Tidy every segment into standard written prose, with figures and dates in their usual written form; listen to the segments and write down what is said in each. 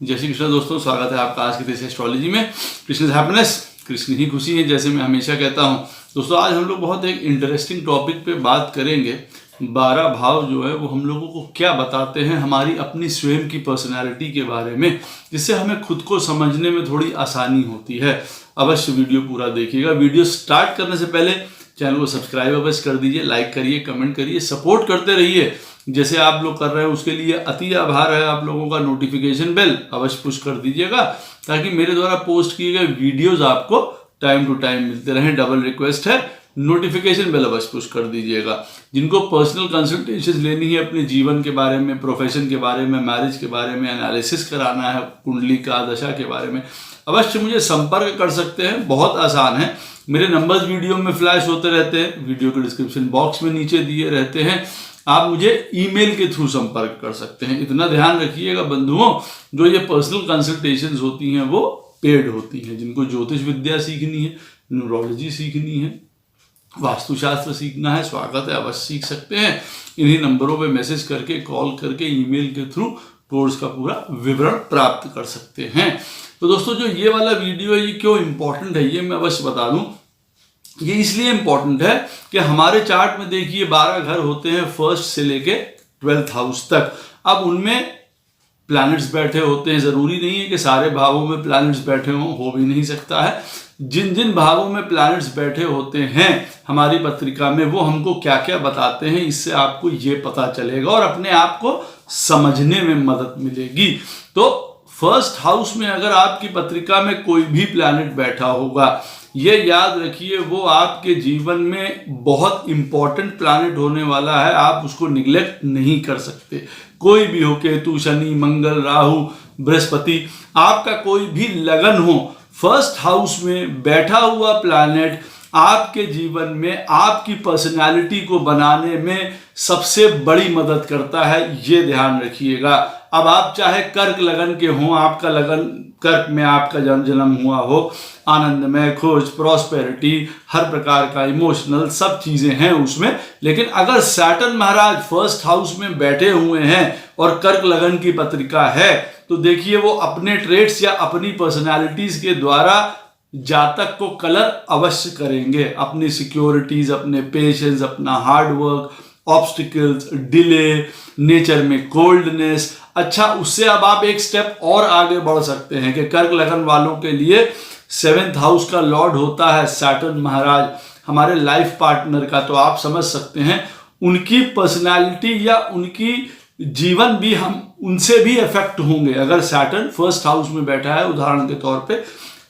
जय श्री कृष्ण दोस्तों, स्वागत है आपका आज की देश एस्ट्रोलॉजी में। कृष्ण इज हैप्पीनेस, कृष्ण ही खुशी है, जैसे मैं हमेशा कहता हूँ। दोस्तों आज हम लोग बहुत एक इंटरेस्टिंग टॉपिक पे बात करेंगे। 12 भाव जो है वो हम लोगों को क्या बताते हैं हमारी अपनी स्वयं की पर्सनैलिटी के बारे में, जिससे हमें खुद को समझने में थोड़ी आसानी होती है। अवश्य वीडियो पूरा देखिएगा। वीडियो स्टार्ट करने से पहले चैनल को सब्सक्राइब अवश्य कर दीजिए, लाइक करिए, कमेंट करिए, सपोर्ट करते रहिए जैसे आप लोग कर रहे हैं। उसके लिए अति आभार है आप लोगों का। नोटिफिकेशन बेल अवश्य पुश कर दीजिएगा ताकि मेरे द्वारा पोस्ट किए गए वीडियोस आपको टाइम टू टाइम मिलते रहें। डबल रिक्वेस्ट है, नोटिफिकेशन बेल अवश्य पुश कर दीजिएगा। जिनको पर्सनल कंसल्टेशन लेनी है अपने जीवन के बारे में, प्रोफेशन के बारे में, मैरिज के बारे में, एनालिसिस कराना है कुंडली का दशा के बारे में, अवश्य मुझे संपर्क कर सकते हैं। बहुत आसान है, मेरे नंबर्स वीडियो में फ्लैश होते रहते हैं, वीडियो के डिस्क्रिप्शन बॉक्स में नीचे दिए रहते हैं। आप मुझे ईमेल के थ्रू संपर्क कर सकते हैं। इतना ध्यान रखिएगा बंधुओं, जो ये पर्सनल कंसल्टेशंस होती हैं वो पेड होती हैं। जिनको ज्योतिष विद्या सीखनी है, न्यूरोलॉजी सीखनी है, वास्तुशास्त्र सीखना है, स्वागत है, अवश्य सीख सकते हैं। इन्हीं नंबरों पे मैसेज करके, कॉल करके, ईमेल के थ्रू कोर्स का पूरा विवरण प्राप्त कर सकते हैं। तो दोस्तों जो ये वाला वीडियो है ये क्यों इंपॉर्टेंट है ये मैं अवश्य बता दूं। ये इसलिए इंपॉर्टेंट है कि हमारे चार्ट में देखिए 12 घर होते हैं, फर्स्ट से लेके 12th हाउस तक। अब उनमें प्लैनेट्स बैठे होते हैं। जरूरी नहीं है कि सारे भावों में प्लैनेट्स बैठे हों, हो भी नहीं सकता है। जिन जिन भावों में प्लैनेट्स बैठे होते हैं हमारी पत्रिका में, वो हमको क्या क्या बताते हैं, इससे आपको ये पता चलेगा और अपने आप को समझने में मदद मिलेगी। तो फर्स्ट हाउस में अगर आपकी पत्रिका में कोई भी प्लैनेट बैठा होगा, ये याद रखिए वो आपके जीवन में बहुत इंपॉर्टेंट प्लैनेट होने वाला है। आप उसको निग्लेक्ट नहीं कर सकते। कोई भी हो, केतु, शनि, मंगल, राहु, बृहस्पति, आपका कोई भी लगन हो, फर्स्ट हाउस में बैठा हुआ प्लैनेट आपके जीवन में आपकी पर्सनालिटी को बनाने में सबसे बड़ी मदद करता है। ये ध्यान रखिएगा। अब आप चाहे कर्क लगन के हों, आपका लगन कर्क में आपका जन्म हुआ हो, आनंदमय, खुश, प्रॉस्पेरिटी, हर प्रकार का इमोशनल सब चीजें हैं उसमें। लेकिन अगर सैटर्न महाराज फर्स्ट हाउस में बैठे हुए हैं और कर्क लगन की पत्रिका है, तो देखिए वो अपने ट्रेड्स या अपनी पर्सनालिटीज के द्वारा जातक को कलर अवश्य करेंगे। अपनी सिक्योरिटीज, अपने पेशेंस, अपना हार्डवर्क, ऑब्स्टिकल्स, डिले, नेचर में कोल्डनेस। अच्छा, उससे अब आप एक स्टेप और आगे बढ़ सकते हैं कि कर्क लगन वालों के लिए 7th हाउस का लॉर्ड होता है सैटर्न महाराज, हमारे लाइफ पार्टनर का। तो आप समझ सकते हैं उनकी पर्सनालिटी या उनकी जीवन भी हम उनसे भी इफेक्ट होंगे अगर सैटर्न फर्स्ट हाउस में बैठा है। उदाहरण के तौर पे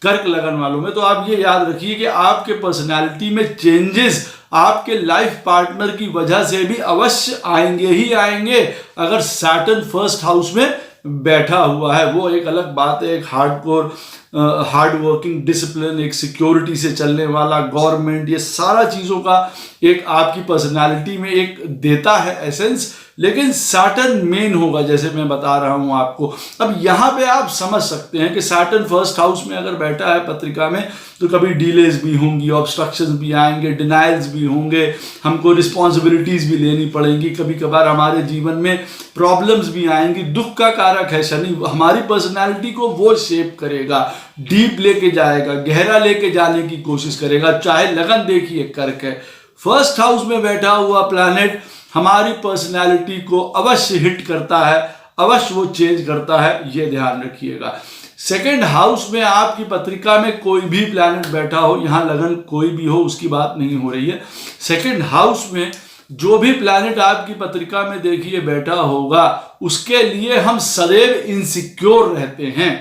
कर्क लगन वालों में तो आप ये याद रखिए कि आपके पर्सनालिटी में चेंजेस आपके लाइफ पार्टनर की वजह से भी अवश्य आएंगे ही आएंगे अगर सैटर्न फर्स्ट हाउस में बैठा हुआ है। वो एक अलग बात है। एक हार्डकोर, हार्ड वर्किंग, डिसिप्लिन, एक सिक्योरिटी से चलने वाला, गवर्नमेंट, ये सारा चीज़ों का एक आपकी पर्सनालिटी में एक देता है एसेंस। लेकिन सैटर्न मेन होगा, जैसे मैं बता रहा हूं आपको। अब यहां पे आप समझ सकते हैं कि सैटर्न फर्स्ट हाउस में अगर बैठा है पत्रिका में, तो कभी डिलेज भी होंगी, ऑब्स्ट्रक्शंस भी आएंगे, डिनाइल्स भी होंगे, हमको रिस्पॉन्सिबिलिटीज भी लेनी पड़ेंगी। कभी कभार हमारे जीवन में प्रॉब्लम्स भी आएंगी। दुख का कारक है शनि, हमारी पर्सनैलिटी को वो शेप करेगा, डीप लेके जाएगा, गहरा लेके जाने की कोशिश करेगा। चाहे लगन देखिए कर्क है, फर्स्ट हाउस में बैठा हुआ प्लैनेट हमारी पर्सनैलिटी को अवश्य हिट करता है, अवश्य वो चेंज करता है। ये ध्यान रखिएगा। सेकंड हाउस में आपकी पत्रिका में कोई भी प्लैनेट बैठा हो, यहां लगन कोई भी हो उसकी बात नहीं हो रही है। सेकंड हाउस में जो भी प्लैनेट आपकी पत्रिका में देखिए बैठा होगा, उसके लिए हम सदैव इनसिक्योर रहते हैं।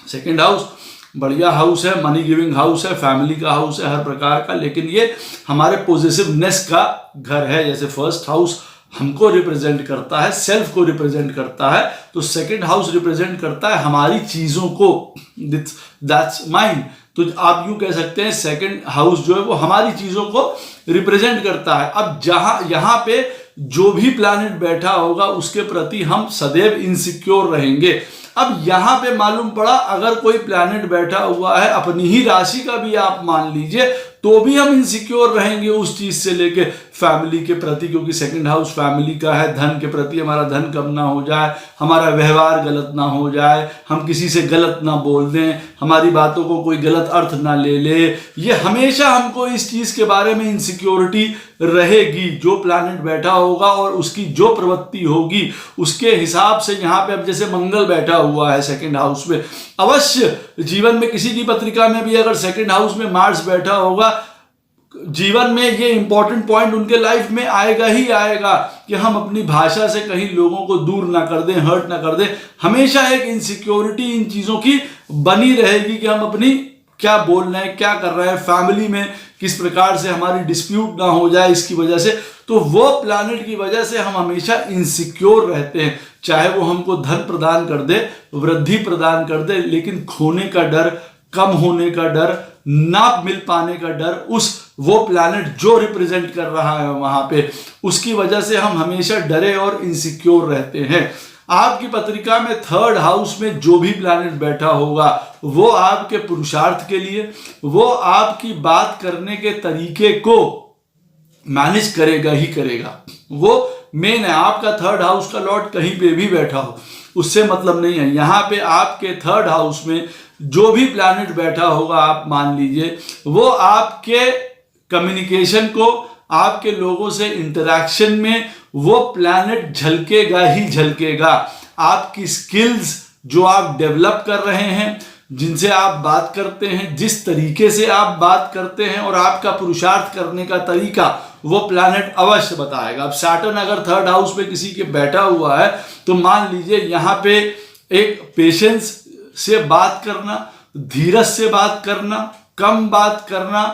सेकंड हाउस बढ़िया हाउस है, मनी गिविंग हाउस है, फैमिली का हाउस है, हर प्रकार का। लेकिन ये हमारे पॉजिटिवनेस का घर है। जैसे फर्स्ट हाउस हमको रिप्रेजेंट करता है, सेल्फ को रिप्रेजेंट करता है, तो सेकंड हाउस रिप्रेजेंट करता है हमारी चीजों को, दैट्स माइंड। तो आप यूं कह सकते हैं सेकंड हाउस जो है वो हमारी चीजों को रिप्रेजेंट करता है। अब यहां पे जो भी प्लैनेट बैठा होगा उसके प्रति हम सदैव इनसिक्योर रहेंगे। अब यहां पे मालूम पड़ा अगर कोई प्लैनेट बैठा हुआ है अपनी ही राशि का भी आप मान लीजिए, तो भी हम इनसिक्योर रहेंगे उस चीज से लेके फैमिली के प्रति, क्योंकि सेकंड हाउस फैमिली का है। धन के प्रति हमारा धन कम ना हो जाए, हमारा व्यवहार गलत ना हो जाए, हम किसी से गलत ना बोल दें, हमारी बातों को कोई गलत अर्थ ना ले ले, ये हमेशा हमको इस चीज के बारे में इनसिक्योरिटी रहेगी। जो प्लैनेट बैठा होगा और उसकी जो प्रवृत्ति होगी उसके हिसाब से, यहाँ पे अब जैसे मंगल बैठा हुआ है सेकंड हाउस में, अवश्य जीवन में किसी की पत्रिका में भी अगर सेकंड हाउस में मार्स बैठा होगा, जीवन में ये इंपॉर्टेंट पॉइंट उनके लाइफ में आएगा ही आएगा कि हम अपनी भाषा से कहीं लोगों को दूर ना कर दें, हर्ट ना कर दें। हमेशा एक इनसिक्योरिटी इन चीजों की बनी रहेगी कि हम अपनी क्या बोल रहे हैं, क्या कर रहे हैं, फैमिली में किस प्रकार से हमारी डिस्प्यूट ना हो जाए इसकी वजह से। तो वो प्लैनेट की वजह से हम हमेशा इनसिक्योर रहते हैं, चाहे वो हमको धन प्रदान कर दे, वृद्धि प्रदान कर दे, लेकिन खोने का डर, कम होने का डर, ना मिल पाने का डर, उस वो प्लैनेट जो रिप्रेजेंट कर रहा है वहां पे, उसकी वजह से हम हमेशा डरे और इनसिक्योर रहते हैं। आपकी पत्रिका में थर्ड हाउस में जो भी प्लैनेट बैठा होगा वो आपके पुरुषार्थ के लिए, वो आपकी बात करने के तरीके को मैनेज करेगा ही करेगा। वो मेन है। आपका थर्ड हाउस का लॉर्ड कहीं पे भी बैठा हो उससे मतलब नहीं है। यहाँ पे आपके थर्ड हाउस में जो भी प्लैनेट बैठा होगा, आप मान लीजिए, वो आपके कम्युनिकेशन को, आपके लोगों से इंटरैक्शन में वो प्लैनेट झलकेगा ही झलकेगा। आपकी स्किल्स जो आप डेवलप कर रहे हैं, जिनसे आप बात करते हैं, जिस तरीके से आप बात करते हैं और आपका पुरुषार्थ करने का तरीका, वो प्लैनेट अवश्य बताएगा। अब सैटर्न अगर थर्ड हाउस में किसी के बैठा हुआ है तो मान लीजिए यहाँ पे एक पेशेंस से बात करना, धीरज से बात करना, कम बात करना,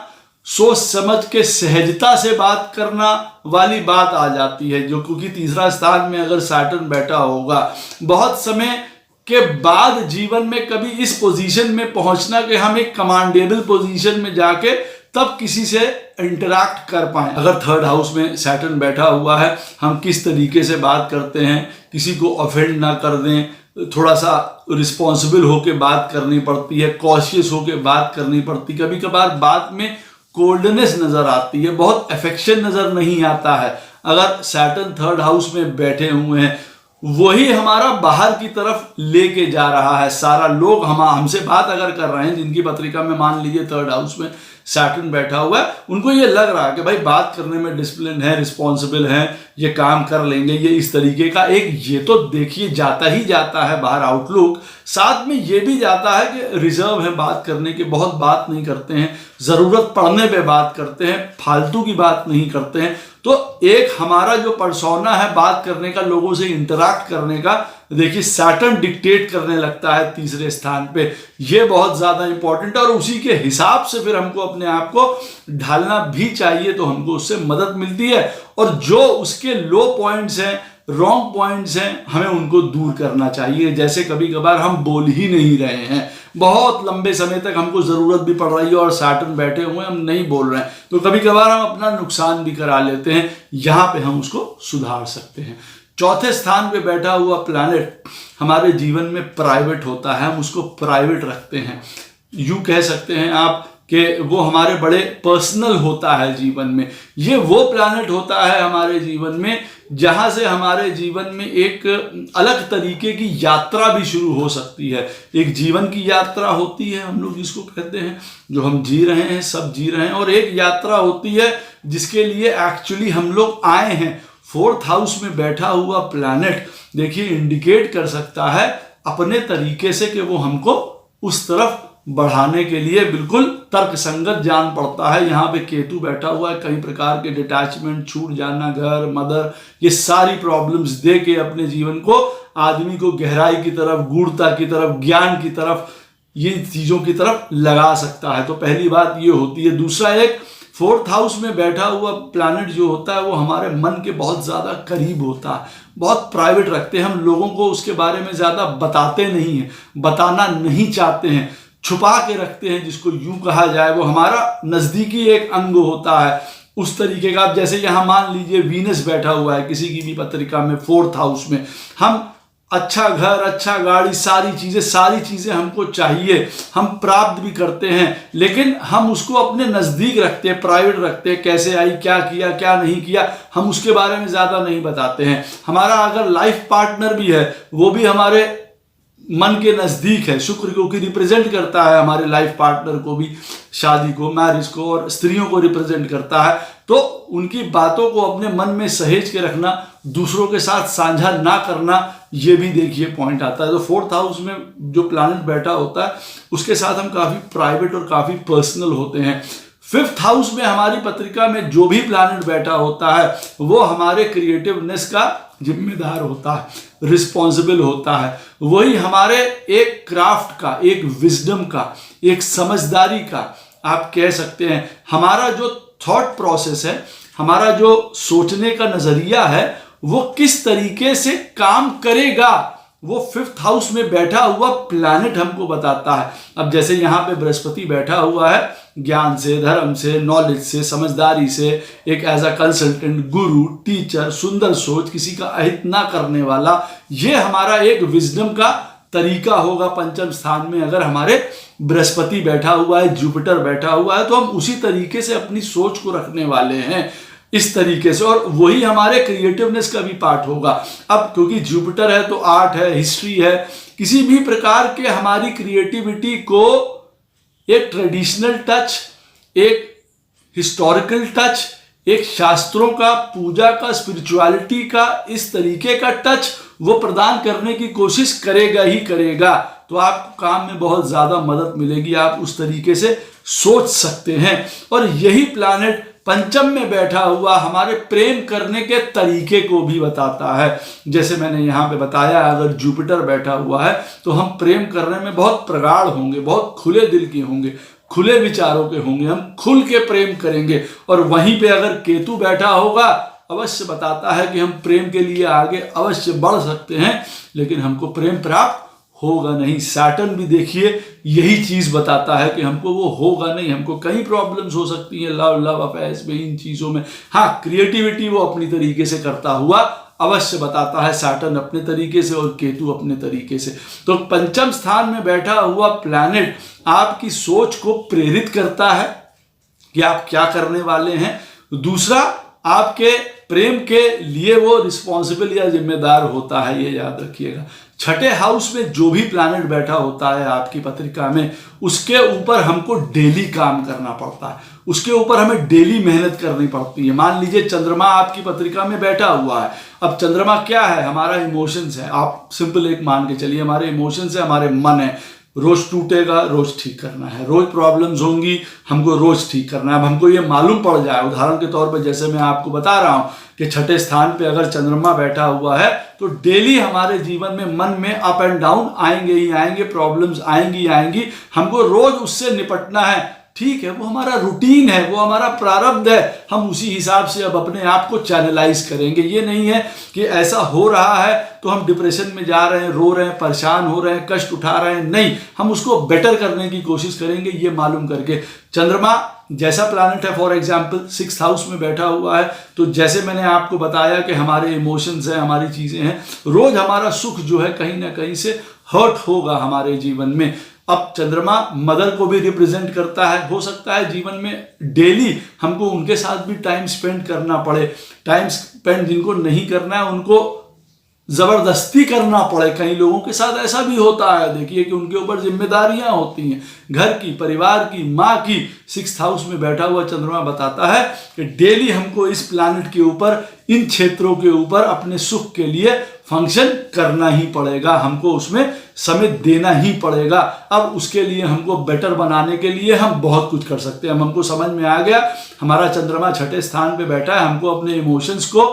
सोच समझ के सहजता से बात करना वाली बात आ जाती है। जो क्योंकि तीसरा स्थान में अगर सैटर्न बैठा होगा, बहुत समय के बाद जीवन में कभी इस पोजीशन में पहुंचना कि हम एक कमांडेबल पोजीशन में जाके तब किसी से इंटरैक्ट कर पाए। अगर थर्ड हाउस में सैटर्न बैठा हुआ है, हम किस तरीके से बात करते हैं, किसी को ऑफेंड ना कर दें, थोड़ा सा रिस्पॉन्सिबल होके बात करनी पड़ती है, कॉशियस होके बात करनी पड़ती। कभी कभार बात में कोल्डनेस नजर आती है, बहुत अफेक्शन नजर नहीं आता है। अगर सैटर्न थर्ड हाउस में बैठे हुए हैं, वही हमारा बाहर की तरफ लेके जा रहा है। सारा लोग हमसे बात अगर कर रहे हैं, जिनकी पत्रिका में मान लीजिए थर्ड हाउस में सैटर्न बैठा हुआ है, उनको ये लग रहा है कि भाई बात करने में डिसिप्लिन है, रिस्पॉन्सिबल है, ये काम कर लेंगे, ये इस तरीके का एक, ये तो देखिए जाता ही जाता है बाहर आउटलुक। साथ में ये भी जाता है कि रिजर्व है बात करने के, बहुत बात नहीं करते हैं, जरूरत पड़ने पे बात करते हैं, फालतू की बात नहीं करते हैं। तो एक हमारा जो पर्सोना है बात करने का, लोगों से इंटरैक्ट करने का, देखिए सैटर्न डिक्टेट करने लगता है तीसरे स्थान पे। ये बहुत ज्यादा इंपॉर्टेंट है और उसी के हिसाब से फिर हमको अपने आप को ढालना भी चाहिए, तो हमको उससे मदद मिलती है। और जो उसके लो पॉइंट्स हैं, रॉन्ग पॉइंट्स हैं, हमें उनको दूर करना चाहिए। जैसे कभी कभार हम बोल ही नहीं रहे हैं, बहुत लंबे समय तक हमको जरूरत भी पड़ रही है और सैटर्न बैठे हुए हम नहीं बोल रहे हैं, तो कभी कभार हम अपना नुकसान भी करा लेते हैं। यहां पे हम उसको सुधार सकते हैं। चौथे स्थान पे बैठा हुआ प्लैनेट हमारे जीवन में प्राइवेट होता है, हम उसको प्राइवेट रखते हैं। यूं कह सकते हैं आप कि वो हमारे बड़े पर्सनल होता है जीवन में। ये वो प्लैनेट होता है हमारे जीवन में जहां से हमारे जीवन में एक अलग तरीके की यात्रा भी शुरू हो सकती है। एक जीवन की यात्रा होती है, हम लोग जिसको कहते हैं, जो हम जी रहे हैं, सब जी रहे हैं, और एक यात्रा होती है जिसके लिए एक्चुअली हम लोग आए हैं। फोर्थ हाउस में बैठा हुआ प्लैनेट देखिए इंडिकेट कर सकता है अपने तरीके से कि वो हमको उस तरफ बढ़ाने के लिए बिल्कुल तर्कसंगत जान पड़ता है। यहाँ पे केतु बैठा हुआ है, कई प्रकार के डिटैचमेंट, छूट जाना, घर, मदर, ये सारी प्रॉब्लम्स दे के अपने जीवन को, आदमी को गहराई की तरफ, गूढ़ता की तरफ, ज्ञान की तरफ, ये चीजों की तरफ लगा सकता है। तो पहली बात ये होती है। दूसरा, एक फोर्थ हाउस में बैठा हुआ प्लैनेट जो होता है वो हमारे मन के बहुत ज्यादा करीब होता है, बहुत प्राइवेट रखते हैं। हम लोगों को उसके बारे में ज्यादा बताते नहीं हैं, बताना नहीं चाहते हैं, छुपा के रखते हैं, जिसको यूं कहा जाए वो हमारा नजदीकी एक अंग होता है उस तरीके का। जैसे यहां मान लीजिए वीनस बैठा हुआ है किसी की भी पत्रिका में फोर्थ हाउस में, हम अच्छा घर, अच्छा गाड़ी, सारी चीज़ें हमको चाहिए, हम प्राप्त भी करते हैं, लेकिन हम उसको अपने नज़दीक रखते हैं, प्राइवेट रखते हैं। कैसे आई, क्या किया, क्या नहीं किया, हम उसके बारे में ज़्यादा नहीं बताते हैं। हमारा अगर लाइफ पार्टनर भी है, वो भी हमारे मन के नज़दीक है, शुक्र को कि रिप्रेजेंट करता है हमारे लाइफ पार्टनर को भी, शादी को, मैरिज को, और स्त्रियों को रिप्रेजेंट करता है। तो उनकी बातों को अपने मन में सहेज के रखना, दूसरों के साथ साझा ना करना, ये भी देखिए पॉइंट आता है। तो 4th हाउस में जो प्लैनेट बैठा होता है उसके साथ हम काफ़ी प्राइवेट और काफ़ी पर्सनल होते हैं। 5th हाउस में हमारी पत्रिका में जो भी प्लैनेट बैठा होता है वो हमारे क्रिएटिवनेस का जिम्मेदार होता है, रिस्पॉन्सिबल होता है। वही हमारे एक क्राफ्ट का, एक विजडम का, एक समझदारी का, आप कह सकते हैं, हमारा जो थॉट प्रोसेस है, हमारा जो सोचने का नजरिया है, वो किस तरीके से काम करेगा, वो 5th हाउस में बैठा हुआ प्लैनेट हमको बताता है। अब जैसे यहाँ पे बृहस्पति बैठा हुआ है, ज्ञान से, धर्म से, नॉलेज से, समझदारी से, एक as a consultant, Guru, teacher, सुंदर सोच, किसी का अहित ना करने वाला, ये हमारा एक विजडम का तरीका होगा। पंचम स्थान में अगर हमारे बृहस्पति बैठा हुआ है, जुपिटर बैठा हुआ है, तो हम उसी तरीके से अपनी सोच को रखने वाले हैं, इस तरीके से, और वही हमारे क्रिएटिवनेस का भी पार्ट होगा। अब क्योंकि जुपिटर है तो आर्ट है, हिस्ट्री है, किसी भी प्रकार के हमारी क्रिएटिविटी को एक ट्रेडिशनल टच, एक हिस्टोरिकल टच, एक शास्त्रों का, पूजा का, स्पिरिचुअलिटी का, इस तरीके का टच वो प्रदान करने की कोशिश करेगा ही करेगा। तो आपको काम में बहुत ज़्यादा मदद मिलेगी, आप उस तरीके से सोच सकते हैं। और यही प्लैनेट पंचम में बैठा हुआ हमारे प्रेम करने के तरीके को भी बताता है। जैसे मैंने यहाँ पे बताया, अगर जुपिटर बैठा हुआ है तो हम प्रेम करने में बहुत प्रगाढ़ होंगे, बहुत खुले दिल के होंगे, खुले विचारों के होंगे, हम खुल के प्रेम करेंगे। और वहीं पे अगर केतु बैठा होगा, अवश्य बताता है कि हम प्रेम के लिए आगे अवश्य बढ़ सकते हैं, लेकिन हमको प्रेम प्राप्त होगा नहीं। सैटर्न भी देखिए यही चीज बताता है कि हमको वो होगा नहीं, हमको कई प्रॉब्लम्स हो सकती हैं लव अफेयर्स में, इन चीजों में। हाँ, क्रिएटिविटी वो अपनी तरीके से करता हुआ अवश्य बताता है, सैटर्न अपने तरीके से और केतु अपने तरीके से। तो पंचम स्थान में बैठा हुआ प्लैनेट आपकी सोच को प्रेरित करता है कि आप क्या करने वाले हैं। दूसरा, आपके प्रेम के लिए वो रिस्पॉन्सिबल या जिम्मेदार होता है, ये याद रखिएगा। 6ठे हाउस में जो भी प्लैनेट बैठा होता है आपकी पत्रिका में, उसके ऊपर हमको डेली काम करना पड़ता है, उसके ऊपर हमें डेली मेहनत करनी पड़ती है। मान लीजिए चंद्रमा आपकी पत्रिका में बैठा हुआ है। अब चंद्रमा क्या है? हमारा इमोशंस है। आप सिंपल एक मान के चलिए, हमारे इमोशंस है, हमारे मन है। रोज टूटेगा, रोज ठीक करना है, रोज प्रॉब्लम्स होंगी, हमको रोज ठीक करना है। अब हमको ये मालूम पड़ जाए, उदाहरण के तौर पर जैसे मैं आपको बता रहा हूं कि 6ठे स्थान पे अगर चंद्रमा बैठा हुआ है तो डेली हमारे जीवन में मन में अप एंड डाउन आएंगे ही आएंगे, प्रॉब्लम्स आएंगी आएंगी, हमको रोज उससे निपटना है। ठीक है, वो हमारा रूटीन है, वो हमारा प्रारब्ध है, हम उसी हिसाब से अब अपने आप को चैनलाइज करेंगे। ये नहीं है कि ऐसा हो रहा है तो हम डिप्रेशन में जा रहे हैं, रो रहे हैं, परेशान हो रहे हैं, कष्ट उठा रहे हैं, नहीं, हम उसको बेटर करने की कोशिश करेंगे, ये मालूम करके। चंद्रमा जैसा प्लैनेट है, फॉर एग्जाम्पल 6th हाउस में बैठा हुआ है, तो जैसे मैंने आपको बताया कि हमारे इमोशंस हैं, हमारी चीजें हैं, रोज हमारा सुख जो है कहीं ना कहीं से हर्ट होगा हमारे जीवन में। अब चंद्रमा मदर को भी रिप्रेजेंट करता है, हो सकता है जीवन में डेली हमको उनके साथ भी टाइम स्पेंड करना पड़े। टाइम स्पेंड जिनको नहीं करना है उनको जबरदस्ती करना पड़े। कई लोगों के साथ ऐसा भी होता है, देखिए कि उनके ऊपर जिम्मेदारियां होती हैं, घर की, परिवार की, माँ की। 6th हाउस में बैठा हुआ चंद्रमा बताता है कि डेली हमको इस प्लैनेट के ऊपर, इन क्षेत्रों के ऊपर अपने सुख के लिए फंक्शन करना ही पड़ेगा, हमको उसमें समय देना ही पड़ेगा। अब उसके लिए हमको बेटर बनाने के लिए हम बहुत कुछ कर सकते हैं। हमको समझ में आ गया, हमारा चंद्रमा 6ठे स्थान पे बैठा है, हमको अपने इमोशंस को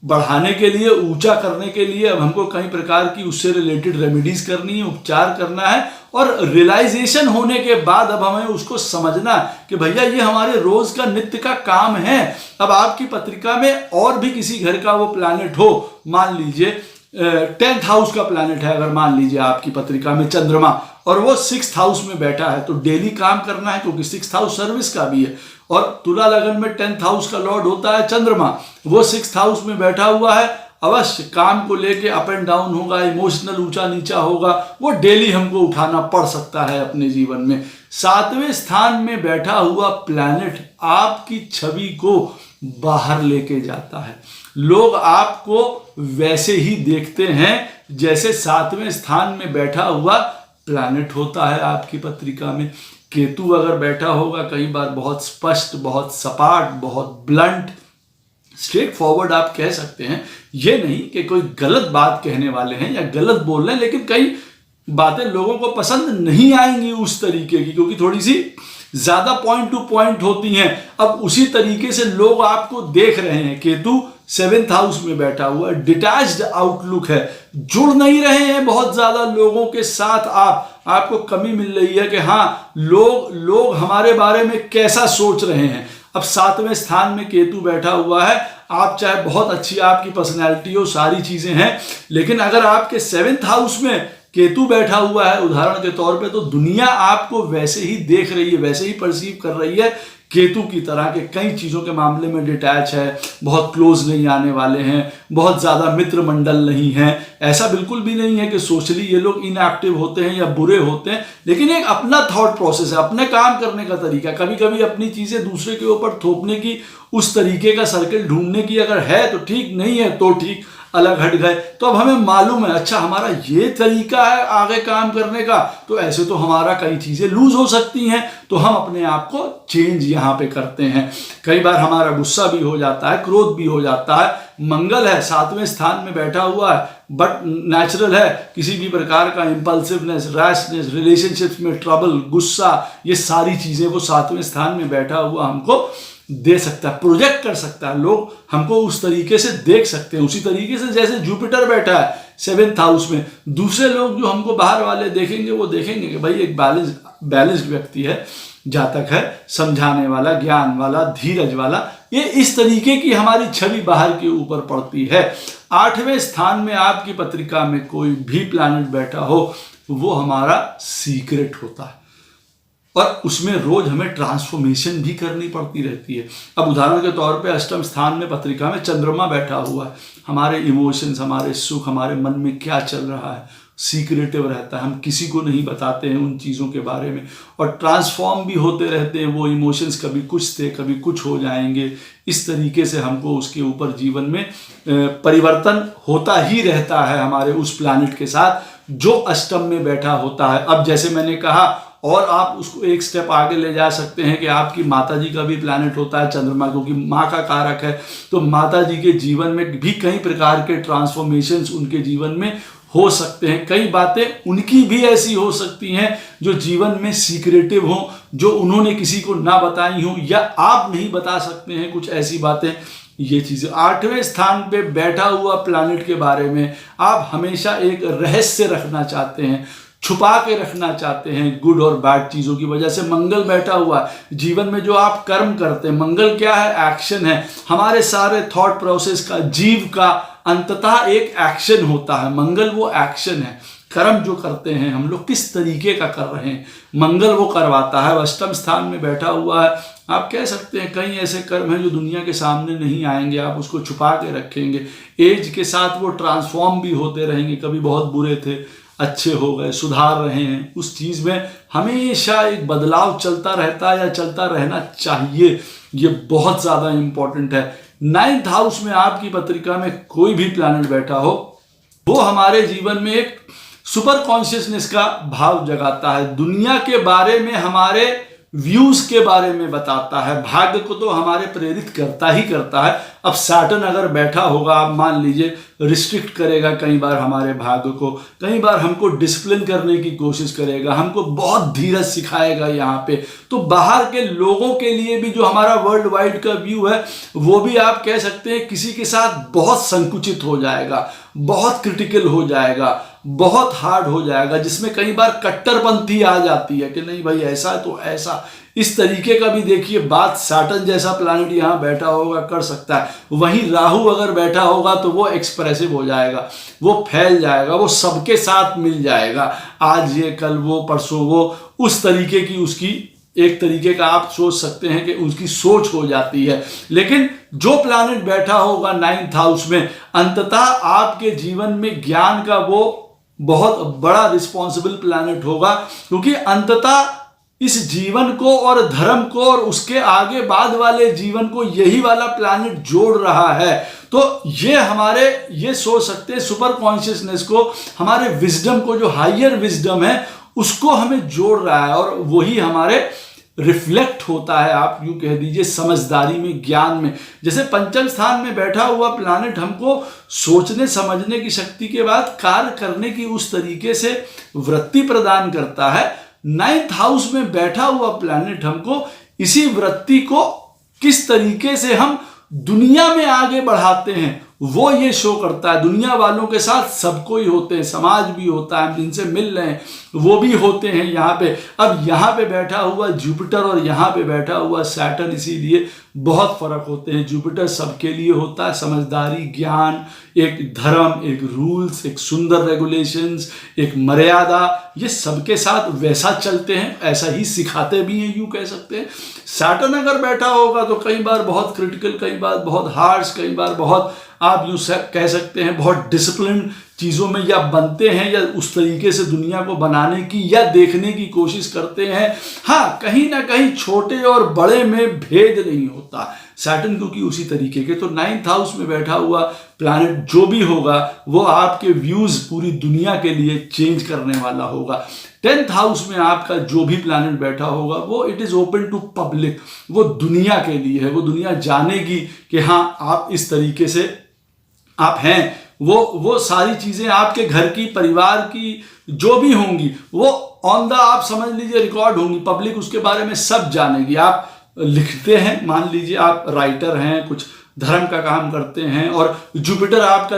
बढ़ाने के लिए, ऊंचा करने के लिए अब हमको कई प्रकार की उससे रिलेटेड रेमेडीज करनी है, उपचार करना है। और रियलाइजेशन होने के बाद अब हमें उसको समझना कि भैया ये हमारे रोज का नित्य का काम है। अब आपकी पत्रिका में और भी किसी घर का वो प्लैनेट हो, मान लीजिए 10th हाउस का प्लैनेट है, अगर मान लीजिए आपकी पत्रिका में चंद्रमा, और वो 6th हाउस में बैठा है, तो डेली काम करना है, क्योंकि 6th हाउस सर्विस का भी है। और तुला लगन में 10th हाउस का लॉर्ड होता है चंद्रमा, वो 6th हाउस में बैठा हुआ है। अवश्य काम को लेके अप एंड डाउन होगा, इमोशनल ऊंचा नीचा होगा, वो डेली हमको उठाना पड़ सकता है अपने जीवन में। 7वें स्थान में बैठा हुआ प्लैनेट आपकी छवि को बाहर लेके जाता है। लोग आपको वैसे ही देखते हैं जैसे 7वें स्थान में बैठा हुआ प्लैनेट होता है आपकी पत्रिका में। केतु अगर बैठा होगा कई बार बहुत स्पष्ट, बहुत सपाट, बहुत ब्लंट, स्ट्रेट फॉरवर्ड आप कह सकते हैं। ये नहीं कि कोई गलत बात कहने वाले हैं या गलत बोल रहे हैं, लेकिन कई बातें लोगों को पसंद नहीं आएंगी उस तरीके की, क्योंकि थोड़ी सी ज्यादा पॉइंट टू पॉइंट होती हैं। अब उसी तरीके से लोग आपको देख रहे हैं। केतु 7th हाउस में बैठा हुआ है, डिटैच्ड आउटलुक है, जुड़ नहीं रहे हैं बहुत ज्यादा लोगों के साथ। आपको कमी मिल रही है कि हाँ, लोग हमारे बारे में कैसा सोच रहे हैं। अब 7वें स्थान में केतु बैठा हुआ है, आप चाहे बहुत अच्छी आपकी पर्सनैलिटी हो, सारी चीजें हैं, लेकिन अगर आपके 7th हाउस में केतु बैठा हुआ है उदाहरण के तौर पे, तो दुनिया आपको वैसे ही देख रही है, वैसे ही परसीव कर रही है। केतु की तरह के कई चीज़ों के मामले में डिटैच है, बहुत क्लोज नहीं आने वाले हैं, बहुत ज़्यादा मित्र मंडल नहीं है। ऐसा बिल्कुल भी नहीं है कि सोशली ये लोग इनएक्टिव होते हैं या बुरे होते हैं, लेकिन एक अपना थॉट प्रोसेस है, अपने काम करने का तरीका, कभी कभी अपनी चीज़ें दूसरे के ऊपर थोपने की, उस तरीके का सर्कल ढूंढने की अगर है तो ठीक, नहीं है तो ठीक, अलग हट गए। तो अब हमें मालूम है अच्छा हमारा ये तरीका है आगे काम करने का, तो ऐसे तो हमारा कई चीजें लूज हो सकती हैं, तो हम अपने आप को चेंज यहाँ पे करते हैं। कई बार हमारा गुस्सा भी हो जाता है, क्रोध भी हो जाता है। मंगल है 7वें स्थान में बैठा हुआ है, बट नेचुरल है किसी भी प्रकार का इंपल्सिवनेस, रैशनेस, रिलेशनशिप्स में ट्रबल, गुस्सा, ये सारी चीजें वो 7वें स्थान में बैठा हुआ हमको दे सकता है, प्रोजेक्ट कर सकता है। लोग हमको उस तरीके से देख सकते हैं, उसी तरीके से जैसे जुपिटर बैठा है 7th हाउस में। दूसरे लोग जो हमको बाहर वाले देखेंगे वो देखेंगे कि भाई एक बैलेंस्ड व्यक्ति है, जातक है, समझाने वाला, ज्ञान वाला, धीरज वाला, ये इस तरीके की हमारी छवि बाहर के ऊपर पड़ती है। 8वें स्थान में आपकी पत्रिका में कोई भी प्लैनेट बैठा हो, वो हमारा सीक्रेट होता है और उसमें रोज हमें ट्रांसफॉर्मेशन भी करनी पड़ती रहती है। अब उदाहरण के तौर पे 8वें स्थान में पत्रिका में चंद्रमा बैठा हुआ है, हमारे इमोशंस, हमारे सुख, हमारे मन में क्या चल रहा है, सीक्रेटिव रहता है, हम किसी को नहीं बताते हैं उन चीज़ों के बारे में, और ट्रांसफॉर्म भी होते रहते हैं वो इमोशंस, कभी कुछ थे कभी कुछ हो जाएंगे। इस तरीके से हमको उसके ऊपर जीवन में परिवर्तन होता ही रहता है हमारे उस प्लैनेट के साथ जो अष्टम में बैठा होता है। अब जैसे मैंने कहा, और आप उसको एक स्टेप आगे ले जा सकते हैं कि आपकी माता जी का भी प्लैनेट होता है चंद्रमा, क्योंकि माँ का कारक है, तो माता जी के जीवन में भी कई प्रकार के ट्रांसफॉर्मेशंस उनके जीवन में हो सकते हैं। कई बातें उनकी भी ऐसी हो सकती हैं जो जीवन में सीक्रेटिव हो, जो उन्होंने किसी को ना बताई हो, या आप नहीं बता सकते हैं कुछ ऐसी बातें। ये चीजें 8वें स्थान पे बैठा हुआ प्लैनेट के बारे में आप हमेशा एक रहस्य रखना चाहते हैं, छुपा के रखना चाहते हैं, गुड और बैड चीजों की वजह से। मंगल बैठा हुआ है जीवन में, जो आप कर्म करते हैं, मंगल क्या है, एक्शन है, हमारे सारे थॉट प्रोसेस का, जीव का अंततः एक एक्शन होता है। मंगल वो एक्शन है, कर्म जो करते हैं हम लोग किस तरीके का कर रहे हैं, मंगल वो करवाता है। अष्टम स्थान में बैठा हुआ है, आप कह सकते हैं कई ऐसे कर्म हैं जो दुनिया के सामने नहीं आएंगे, आप उसको छुपा के रखेंगे। एज के साथ वो ट्रांसफॉर्म भी होते रहेंगे, कभी बहुत बुरे थे, अच्छे हो गए, सुधार रहे हैं। उस चीज़ में हमेशा एक बदलाव चलता रहता है या चलता रहना चाहिए, ये बहुत ज़्यादा इंपॉर्टेंट है। 9th हाउस में आपकी पत्रिका में कोई भी प्लैनेट बैठा हो, वो हमारे जीवन में एक सुपर कॉन्शियसनेस का भाव जगाता है, दुनिया के बारे में, हमारे व्यूज के बारे में बताता है। भाग्य को तो हमारे प्रेरित करता ही करता है। अब सैटर्न अगर बैठा होगा, आप मान लीजिए, रिस्ट्रिक्ट करेगा कई बार हमारे भाग्य को, कई बार हमको डिसिप्लिन करने की कोशिश करेगा, हमको बहुत धीरज सिखाएगा यहाँ पे। तो बाहर के लोगों के लिए भी जो हमारा वर्ल्ड वाइड का व्यू है, वो भी आप कह सकते हैं किसी के साथ बहुत संकुचित हो जाएगा, बहुत क्रिटिकल हो जाएगा, बहुत हार्ड हो जाएगा, जिसमें कई बार कट्टरपंथी आ जाती है कि नहीं भाई ऐसा है तो ऐसा। इस तरीके का भी देखिए बात सैटर्न जैसा प्लैनेट यहाँ बैठा होगा कर सकता है। वहीं राहु अगर बैठा होगा तो वो एक्सप्रेसिव हो जाएगा, वो फैल जाएगा, वो सबके साथ मिल जाएगा, आज ये कल वो परसों वो, उस तरीके की उसकी एक तरीके का आप सोच सकते हैं कि उसकी सोच हो जाती है। लेकिन जो प्लैनेट बैठा होगा 9th हाउस में, अंततः आपके जीवन में ज्ञान का वो बहुत बड़ा रिस्पॉन्सिबल प्लैनेट होगा, क्योंकि अंततः इस जीवन को और धर्म को और उसके आगे बाद वाले जीवन को यही वाला प्लैनेट जोड़ रहा है। तो ये सोच सकते हैं सुपर कॉन्शियसनेस को, हमारे विजडम को, जो हायर विजडम है उसको हमें जोड़ रहा है, और वही हमारे रिफ्लेक्ट होता है, आप यूं कह दीजिए समझदारी में, ज्ञान में। जैसे पंचम स्थान में बैठा हुआ प्लैनेट हमको सोचने समझने की शक्ति के बाद कार्य करने की उस तरीके से वृत्ति प्रदान करता है, 9th हाउस में बैठा हुआ प्लैनेट हमको इसी वृत्ति को किस तरीके से हम दुनिया में आगे बढ़ाते हैं वो ये शो करता है। दुनिया वालों के साथ सबको ही होते हैं, समाज भी होता है, जिनसे मिल रहे हैं वो भी होते हैं यहाँ पे। अब यहाँ पे बैठा हुआ जुपिटर और यहाँ पे बैठा हुआ सैटर्न, इसीलिए बहुत फर्क होते हैं। जुपिटर सबके लिए होता है, समझदारी, ज्ञान, एक धर्म, एक रूल्स, एक सुंदर रेगुलेशंस, एक मर्यादा, ये सबके साथ वैसा चलते हैं, ऐसा ही सिखाते भी हैं, यूं कह सकते हैं। सैटर्न अगर बैठा होगा तो कई बार बहुत क्रिटिकल, कई बार बहुत हार्श, कई बार बहुत आप यूं कह सकते हैं बहुत डिसिप्लिन चीज़ों में या बनते हैं, या उस तरीके से दुनिया को बनाने की या देखने की कोशिश करते हैं। हाँ, कहीं ना कहीं छोटे और बड़े में भेद नहीं होता सैटर्न, क्योंकि उसी तरीके के। तो 9th हाउस में बैठा हुआ प्लैनेट जो भी होगा वो आपके व्यूज पूरी दुनिया के लिए चेंज करने वाला होगा। 10th हाउस में आपका जो भी प्लैनेट बैठा होगा वो it is open to public, वो दुनिया के लिए है, वो दुनिया जानेगी कि हाँ आप इस तरीके से आप हैं। वो सारी चीजें आपके घर की, परिवार की जो भी होंगी वो ऑन द, आप समझ लीजिए, रिकॉर्ड होंगी, पब्लिक उसके बारे में सब जानेगी। आप लिखते हैं, मान लीजिए आप राइटर हैं, कुछ धर्म का काम करते हैं, और जुपिटर आपका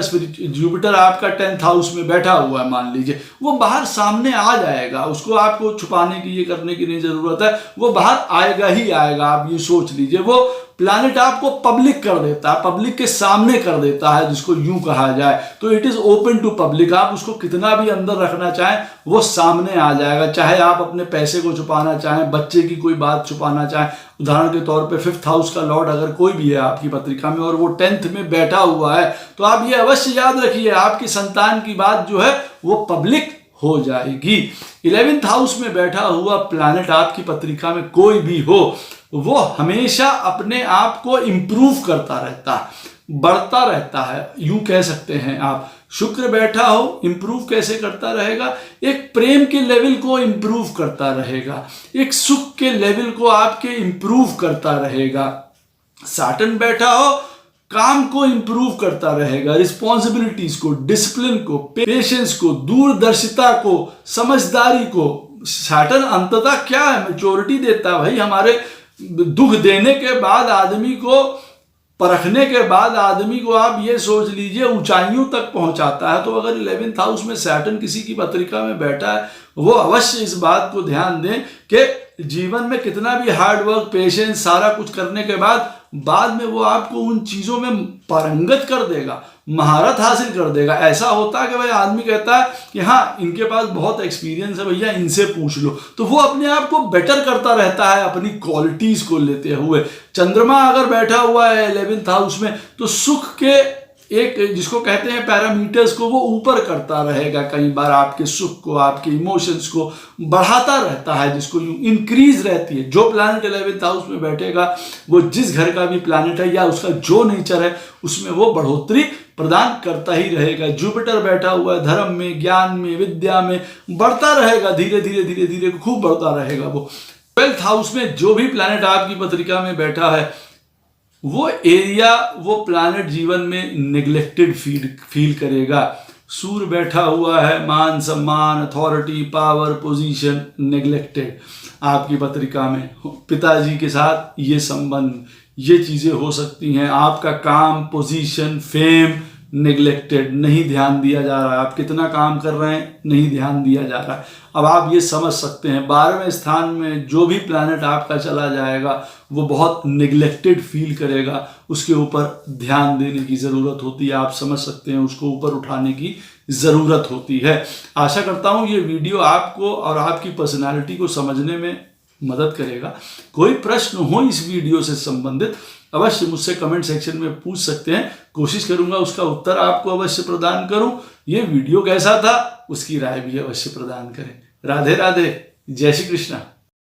10th हाउस में बैठा हुआ है, मान लीजिए, वो बाहर सामने आ जाएगा, उसको आपको छुपाने की, ये करने की नहीं जरूरत है, वो बाहर आएगा ही आएगा। आप ये सोच लीजिए, वो प्लैनेट आपको पब्लिक कर देता है, पब्लिक के सामने कर देता है, जिसको यूं कहा जाए। तो it is open to public, आप उसको कितना भी अंदर रखना चाहें वो सामने आ जाएगा। चाहे आप अपने पैसे को छुपाना चाहें, बच्चे की कोई बात छुपाना चाहें, उदाहरण के तौर पे 5th हाउस का लॉर्ड अगर कोई भी है आपकी पत्रिका में और वो 10th में बैठा हुआ है, तो आप ये अवश्य याद रखिए आपकी संतान की बात जो है वो पब्लिक हो जाएगी। 11th हाउस में बैठा हुआ प्लैनेट आपकी पत्रिका में कोई भी हो, वो हमेशा अपने आप को इंप्रूव करता रहता है, बढ़ता रहता है, यूं कह सकते हैं आप। शुक्र बैठा हो, इंप्रूव कैसे करता रहेगा? एक प्रेम के लेवल को इंप्रूव करता रहेगा, एक सुख के लेवल को आपके इंप्रूव करता रहेगा। सैटर्न बैठा हो, काम को इंप्रूव करता रहेगा, रिस्पॉन्सिबिलिटीज को, डिसिप्लिन को, पेशेंस को, दूरदर्शिता को, समझदारी को। सैटर्न अंततः क्या है? मैच्योरिटी देता है भाई। हमारे दुख देने के बाद, आदमी को परखने के बाद, आदमी को आप ये सोच लीजिए ऊंचाइयों तक पहुंचाता है। तो अगर 11th हाउस में सैटर्न किसी की पत्रिका में बैठा है, वो अवश्य इस बात को ध्यान दें कि जीवन में कितना भी हार्ड वर्क, पेशेंस, सारा कुछ करने के बाद में वो आपको उन चीजों में पारंगत कर देगा, महारत हासिल कर देगा। ऐसा होता है कि भाई आदमी कहता है कि हाँ इनके पास बहुत एक्सपीरियंस है, भैया इनसे पूछ लो, तो वो अपने आप को बेटर करता रहता है अपनी क्वालिटीज को लेते हुए। चंद्रमा अगर बैठा हुआ है 11th हाउस में, तो सुख के एक जिसको कहते हैं पैरामीटर्स को वो ऊपर करता रहेगा, कई बार आपके सुख को, आपके इमोशंस को बढ़ाता रहता है, जिसको इंक्रीज रहती है। जो प्लैनेट 11th हाउस में बैठेगा, वो जिस घर का भी प्लैनेट है या उसका जो नेचर है उसमें वो बढ़ोतरी प्रदान करता ही रहेगा। जुपिटर बैठा हुआ है धर्म में, ज्ञान में, विद्या में, बढ़ता रहेगा, धीरे धीरे धीरे धीरे खूब बढ़ता रहेगा वो। 12th हाउस में जो भी प्लैनेट आपकी पत्रिका में बैठा है, वो एरिया, वो प्लैनेट जीवन में नेग्लेक्टेड फील करेगा। सूर्य बैठा हुआ है, मान सम्मान, अथॉरिटी, पावर, पोजीशन नेग्लेक्टेड आपकी पत्रिका में। पिताजी के साथ ये संबंध, ये चीजें हो सकती हैं। आपका काम, पोजीशन, फेम नेग्लेक्टेड, नहीं ध्यान दिया जा रहा है। आप कितना काम कर रहे हैं, नहीं ध्यान दिया जा रहा है। अब आप ये समझ सकते हैं 12वें स्थान में जो भी प्लैनेट आपका चला जाएगा वो बहुत नेग्लेक्टेड फील करेगा, उसके ऊपर ध्यान देने की ज़रूरत होती है। आप समझ सकते हैं, उसको ऊपर उठाने की ज़रूरत होती है। आशा करता हूँ ये वीडियो आपको और आपकी पर्सनालिटी को समझने में मदद करेगा। कोई प्रश्न हो इस वीडियो से संबंधित अवश्य मुझसे कमेंट सेक्शन में पूछ सकते हैं, कोशिश करूंगा उसका उत्तर आपको अवश्य प्रदान करूं। ये वीडियो कैसा था उसकी राय भी अवश्य प्रदान करें। राधे राधे, जय श्री कृष्णा।